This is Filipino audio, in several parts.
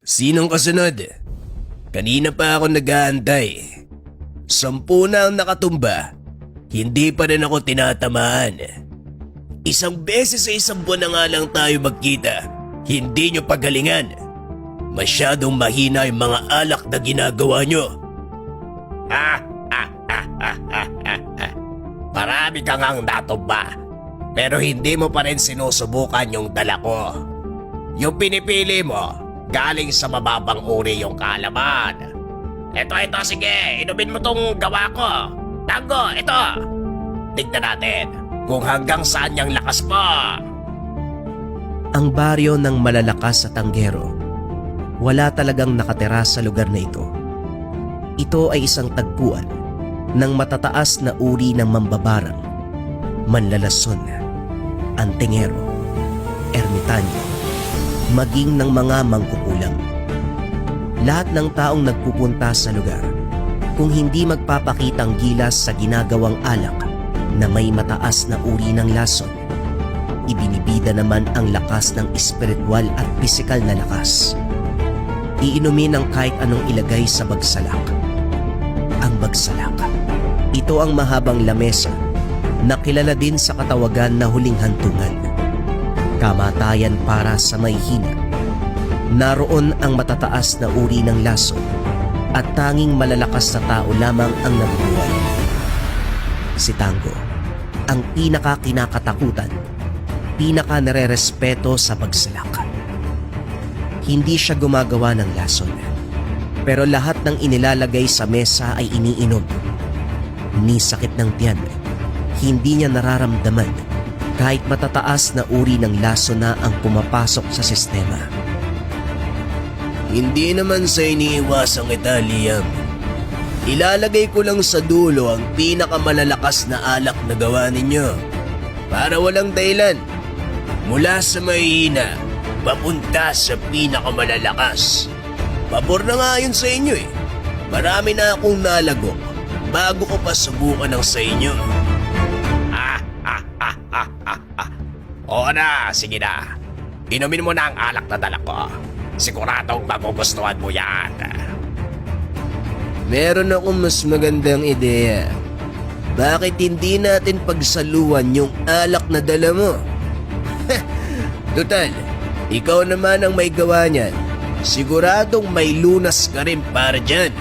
Sinong kasunod? Kanina pa ako nag-aantay. 10 na ang nakatumba. Hindi pa rin ako tinatamaan. Isang beses sa isang buwan na nga lang tayo magkita. Hindi nyo pagalingan. Masyadong mahina yung mga alak na ginagawa nyo. Marami kang ang natumba. Pero hindi mo pa rin sinusubukan yung dala ko. Yung pinipili mo, galing sa mababang uri yung kaalaman. Ito, sige, inumin mo tong gawa ko. Tango, ito. Tignan natin kung hanggang saan yung lakas mo. Ang baryo ng malalakas sa Tanggero, wala talagang nakatira sa lugar na ito. Ito ay isang tagpuan ng matataas na uri ng mambabarang, manlalason, antingero, ermitanyo, maging ng mga mangkukulam. Lahat ng taong nagpupunta sa lugar, kung hindi magpapakitang gilas sa ginagawang alak na may mataas na uri ng lason, ibinibida naman ang lakas ng espiritual at pisikal na lakas. Iinumin ang kahit anong ilagay sa bagsalak. Ang bagsalak, ito ang mahabang lamesa na kilala din sa katawagan na huling hantungan. Kamatayan para sa may hina. Naroon ang matataas na uri ng lason at tanging malalakas na tao lamang ang nabubuhay. Si Tango, ang pinaka-kinakatakutan, pinaka-nare-respeto sa bagsalak. Hindi siya gumagawa ng lason, pero lahat ng inilalagay sa mesa ay iniinom. Ni sakit ng tiyan, hindi niya nararamdaman kahit matataas na uri ng lason na ang pumapasok sa sistema. Hindi naman sa iniiwasang kita, Liam. Ilalagay ko lang sa dulo ang pinakamalalakas na alak na gawa ninyo. Para walang dahilan. Mula sa mahihina, papunta sa pinakamalalakas. Pabor na nga yun sa inyo eh. Marami na akong nalagok bago ko pa subukan ng sa inyo. Oo na, sige na. Inumin mo na ang alak na dala ko. Siguradong magugustuhan mo yan. Meron akong mas magandang ideya. Bakit hindi natin pagsaluhan yung alak na dala mo? Total, ikaw naman ang may gawa niyan. Siguradong may lunas ka rin para dyan.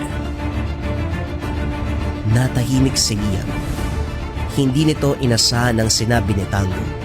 Natahimik si Liam. Hindi nito inasahan ang sinabi ni Tango.